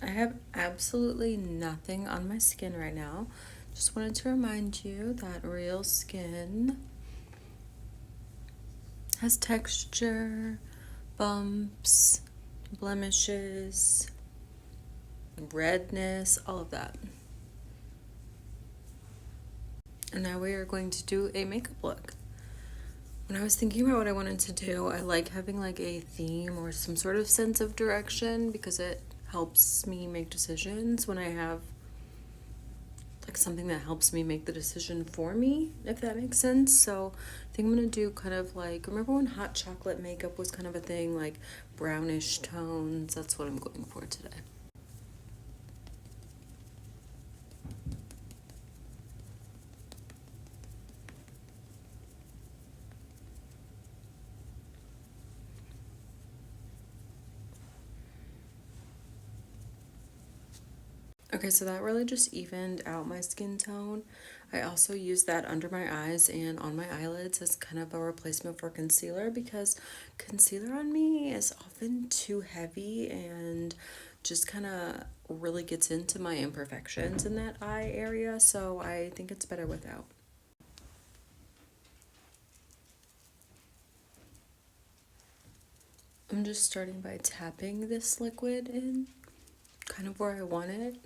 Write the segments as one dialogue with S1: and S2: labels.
S1: I have absolutely nothing on my skin right now. Just wanted to remind you that real skin has texture, bumps, blemishes, redness, all of that. And now we are going to do a makeup look. When I was thinking about what I wanted to do, I like having like a theme or some sort of sense of direction because it helps me make decisions when I have like something that helps me make the decision for me, if that makes sense. So I think I'm gonna do kind of like, remember when hot chocolate makeup was kind of a thing, like brownish tones? That's what I'm going for today. Okay, so that really just evened out my skin tone. I also use that under my eyes and on my eyelids as kind of a replacement for concealer because concealer on me is often too heavy and just kind of really gets into my imperfections in that eye area, so I think it's better without. I'm just starting by tapping this liquid in kind of where I want it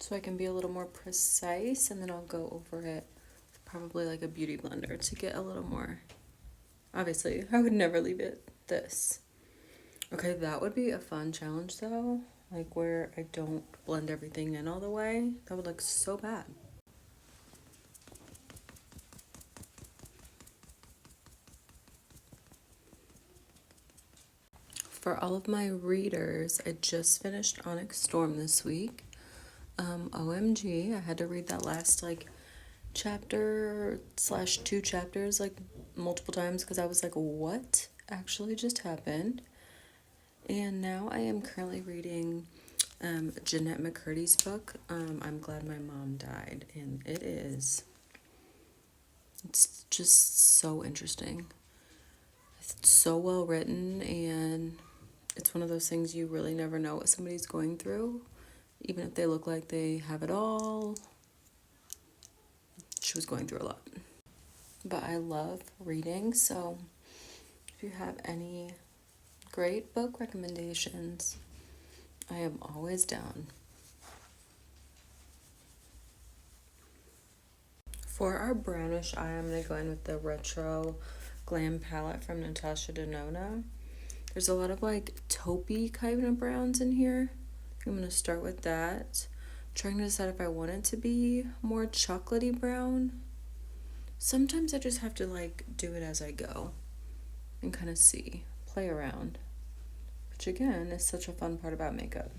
S1: so I can be a little more precise, and then I'll go over it with probably like a beauty blender to get a little more. Obviously, I would never leave it this. Okay, that would be a fun challenge though, like where I don't blend everything in all the way. That would look so bad. For all of my readers, I just finished Onyx Storm this week. OMG, I had to read that last like chapter slash two chapters like multiple times because I was like, what actually just happened? And now I am currently reading Jeanette McCurdy's book, I'm Glad My Mom Died. And it's just so interesting. It's so well written, and it's one of those things you really never know what somebody's going through. Even if they look like they have it all, she was going through a lot. But I love reading, so if you have any great book recommendations, I am always down. For our brownish eye, I'm going to go in with the Retro Glam palette from Natasha Denona. There's a lot of like taupey kind of browns in here. I'm going to start with that. I'm trying to decide if I want it to be more chocolatey brown. Sometimes I just have to like do it as I go and kind of see, play around, which again is such a fun part about makeup.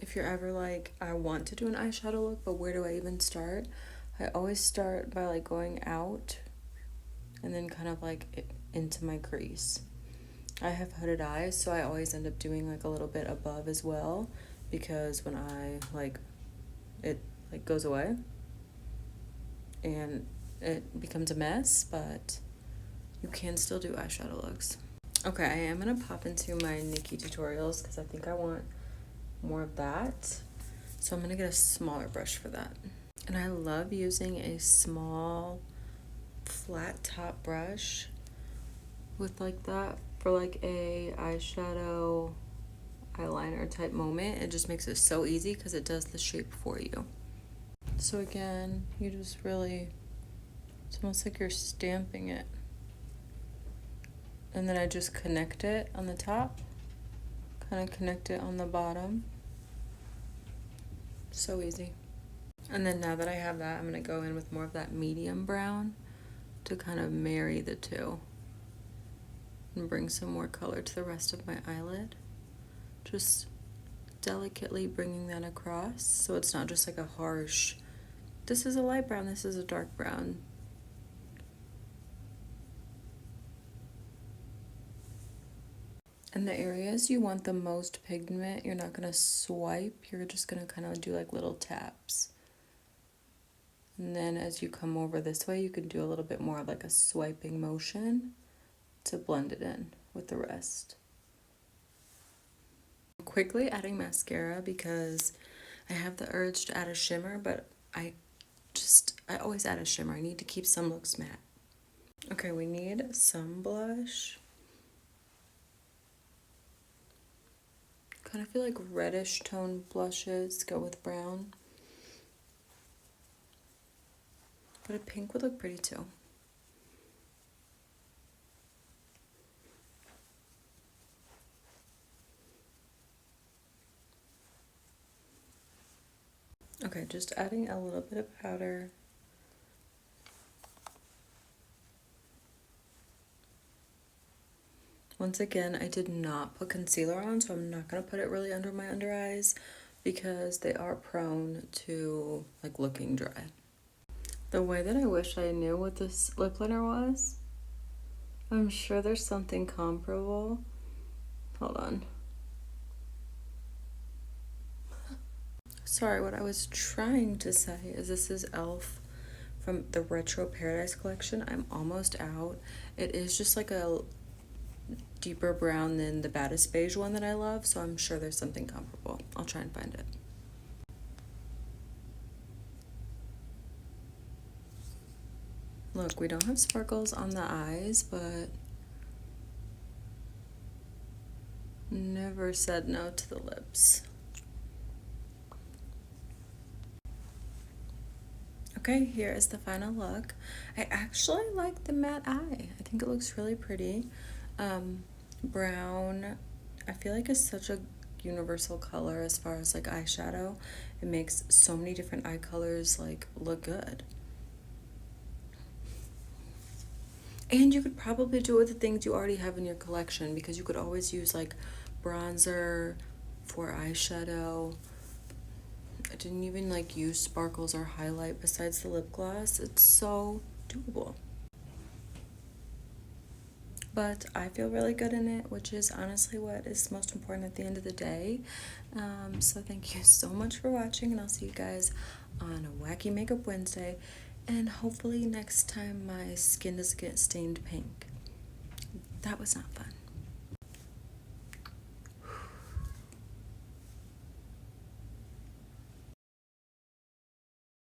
S1: If you're ever like, I want to do an eyeshadow look, but where do I even start? I always start by like going out and then kind of like into my crease. I have hooded eyes, so I always end up doing like a little bit above as well because when I like it like goes away and it becomes a mess, but you can still do eyeshadow looks. Okay, I am gonna pop into my Nikki tutorials because I think I want more of that. So I'm gonna get a smaller brush for that. And I love using a small flat top brush with like that for like a eyeshadow eyeliner type moment. It just makes it so easy because it does the shape for you. So again, you just really, it's almost like you're stamping it. And then I just connect it on the top, kind of connect it on the bottom. So easy. And then now that I have that, I'm going to go in with more of that medium brown to kind of marry the two and bring some more color to the rest of my eyelid. Just delicately bringing that across so it's not just like a harsh, this is a light brown, this is a dark brown. And the areas you want the most pigment, you're not going to swipe, you're just going to kind of do like little taps. And then as you come over this way, you can do a little bit more of like a swiping motion to blend it in with the rest. quickly adding mascara because I have the urge to add a shimmer, but I always add a shimmer. I need to keep some looks matte. Okay, we need some blush. Kind of feel like reddish tone blushes go with brown. But a pink would look pretty too. Okay, just adding a little bit of powder. Once again, I did not put concealer on, so I'm not going to put it really under my under eyes because they are prone to like looking dry. The way that I wish I knew what this lip liner was, I'm sure there's something comparable. Hold on. Sorry, what I was trying to say is this is e.l.f. from the Retro Paradise collection. I'm almost out. It is just like a deeper brown than the Baddest Beige one that I love, so I'm sure there's something comparable. I'll try and find it. Look, we don't have sparkles on the eyes, but never said no to the lips. Okay, here is the final look. I actually like the matte eye. I think it looks really pretty. Brown, I feel like is such a universal color as far as like eyeshadow. It makes so many different eye colors like look good. And you could probably do it with the things you already have in your collection because you could always use like bronzer for eyeshadow. I didn't even like use sparkles or highlight besides the lip gloss. It's so doable. But I feel really good in it, which is honestly what is most important at the end of the day. So thank you so much for watching, and I'll see you guys on a Wacky Makeup Wednesday. And hopefully next time my skin doesn't get stained pink. That was not fun.